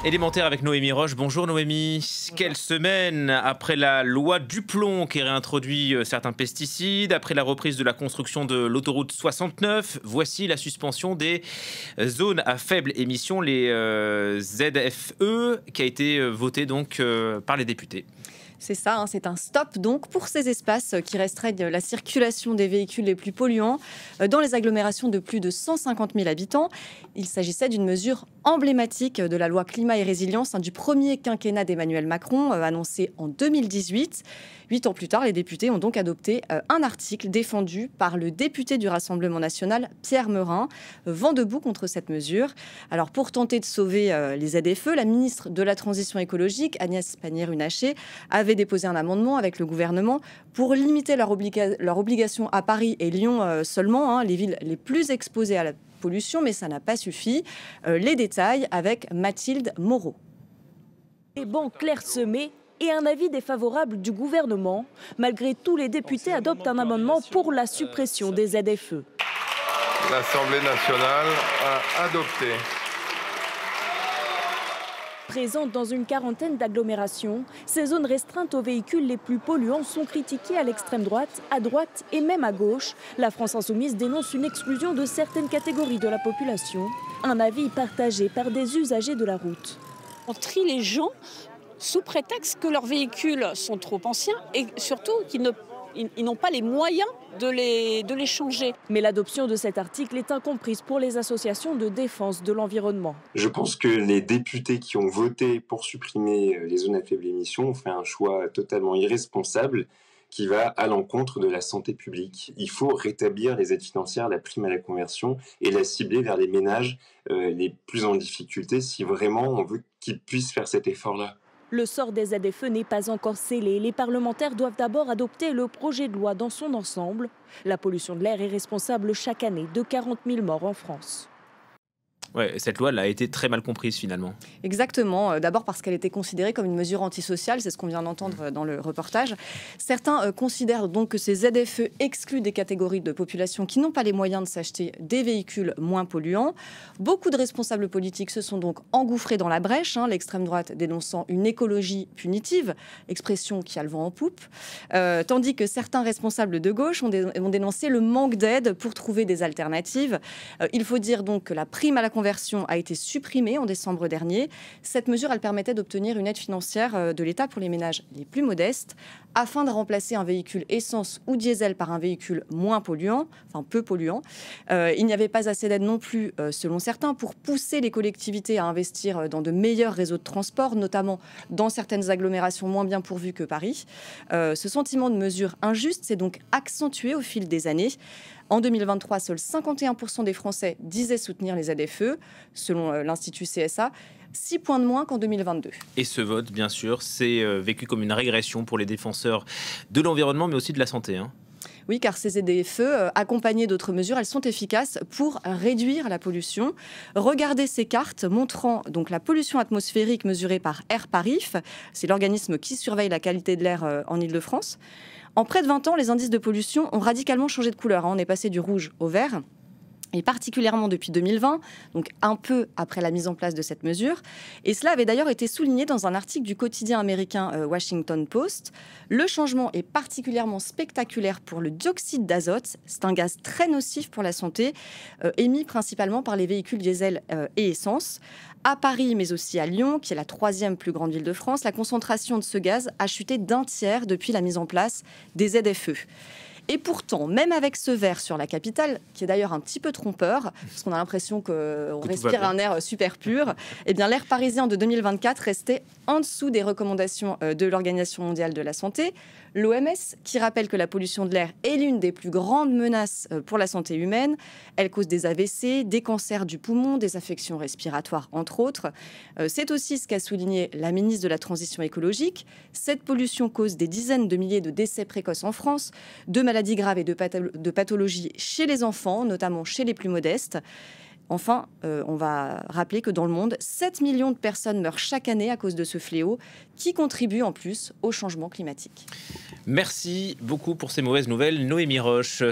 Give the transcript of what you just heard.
Élémentaire avec Noémie Roche. Bonjour Noémie. Quelle semaine après la loi Duplomb qui réintroduit certains pesticides, après la reprise de la construction de l'autoroute 69, voici la suspension des zones à faible émission, les ZFE, qui a été votée donc par les députés. C'est ça, hein, c'est un stop donc pour ces espaces qui restreignent la circulation des véhicules les plus polluants dans les agglomérations de plus de 150 000 habitants. Il s'agissait d'une mesure emblématique de la loi Climat et Résilience, du premier quinquennat d'Emmanuel Macron, annoncé en 2018. 8 ans plus tard, les députés ont donc adopté un article défendu par le député du Rassemblement national, Pierre Meurin, vent debout contre cette mesure. Alors pour tenter de sauver les ZFE, la ministre de la Transition écologique, Agnès Pannier-Runacher, avait déposé un amendement avec le gouvernement pour limiter leur obligation à Paris et Lyon seulement, les villes les plus exposées à la pollution, mais ça n'a pas suffi. Les détails avec Mathilde Moreau. Les bancs clairsemés et un avis défavorable du gouvernement. Malgré tout, les députés adoptent un amendement pour la suppression des ZFE. L'Assemblée nationale a adopté. Présentes dans une quarantaine d'agglomérations, ces zones restreintes aux véhicules les plus polluants sont critiquées à l'extrême droite, à droite et même à gauche. La France insoumise dénonce une exclusion de certaines catégories de la population. Un avis partagé par des usagers de la route. On trie les gens sous prétexte que leurs véhicules sont trop anciens et surtout qu'ils n'ont pas les moyens de les changer. Mais l'adoption de cet article est incomprise pour les associations de défense de l'environnement. Je pense que les députés qui ont voté pour supprimer les zones à faible émission ont fait un choix totalement irresponsable qui va à l'encontre de la santé publique. Il faut rétablir les aides financières, la prime à la conversion et la cibler vers les ménages les plus en difficulté si vraiment on veut qu'ils puissent faire cet effort-là. Le sort des ZFE n'est pas encore scellé. Les parlementaires doivent d'abord adopter le projet de loi dans son ensemble. La pollution de l'air est responsable chaque année de 40 000 morts en France. Ouais, cette loi elle a été très mal comprise finalement. Exactement. D'abord parce qu'elle était considérée comme une mesure antisociale, c'est ce qu'on vient d'entendre dans le reportage. Certains considèrent donc que ces ZFE excluent des catégories de population qui n'ont pas les moyens de s'acheter des véhicules moins polluants. Beaucoup de responsables politiques se sont donc engouffrés dans la brèche, l'extrême droite dénonçant une écologie punitive, expression qui a le vent en poupe, tandis que certains responsables de gauche ont dénoncé le manque d'aide pour trouver des alternatives. Il faut dire donc que la prime à la conversion a été supprimée en décembre dernier. Cette mesure, elle permettait d'obtenir une aide financière de l'État pour les ménages les plus modestes afin de remplacer un véhicule essence ou diesel par un véhicule moins polluant, enfin peu polluant. Il n'y avait pas assez d'aide non plus, selon certains, pour pousser les collectivités à investir dans de meilleurs réseaux de transport, notamment dans certaines agglomérations moins bien pourvues que Paris. Ce sentiment de mesure injuste s'est donc accentué au fil des années. En 2023, seuls 51% des Français disaient soutenir les ZFE, selon l'Institut CSA, 6 points de moins qu'en 2022. Et ce vote, bien sûr, c'est vécu comme une régression pour les défenseurs de l'environnement, mais aussi de la santé. Oui, car ces ZFE, accompagnées d'autres mesures, elles sont efficaces pour réduire la pollution. Regardez ces cartes montrant donc la pollution atmosphérique mesurée par Airparif. C'est l'organisme qui surveille la qualité de l'air en Île-de-France. En près de 20 ans, les indices de pollution ont radicalement changé de couleur. On est passé du rouge au vert. Et particulièrement depuis 2020, donc un peu après la mise en place de cette mesure. Et cela avait d'ailleurs été souligné dans un article du quotidien américain Washington Post. Le changement est particulièrement spectaculaire pour le dioxyde d'azote. C'est un gaz très nocif pour la santé, émis principalement par les véhicules diesel et essence. À Paris, mais aussi à Lyon, qui est la 3e plus grande ville de France, la concentration de ce gaz a chuté d'un tiers depuis la mise en place des ZFE. Et pourtant, même avec ce vert sur la capitale, qui est d'ailleurs un petit peu trompeur, parce qu'on a l'impression qu'on respire un air super pur, eh bien l'air parisien de 2024 restait en dessous des recommandations de l'Organisation mondiale de la santé, l'OMS, qui rappelle que la pollution de l'air est l'une des plus grandes menaces pour la santé humaine. Elle cause des AVC, des cancers du poumon, des affections respiratoires, entre autres. C'est aussi ce qu'a souligné la ministre de la Transition écologique. Cette pollution cause des dizaines de milliers de décès précoces en France, de maladies graves et de pathologies chez les enfants, notamment chez les plus modestes. Enfin, on va rappeler que dans le monde, 7 millions de personnes meurent chaque année à cause de ce fléau qui contribue en plus au changement climatique. Merci beaucoup pour ces mauvaises nouvelles, Noémie Roche.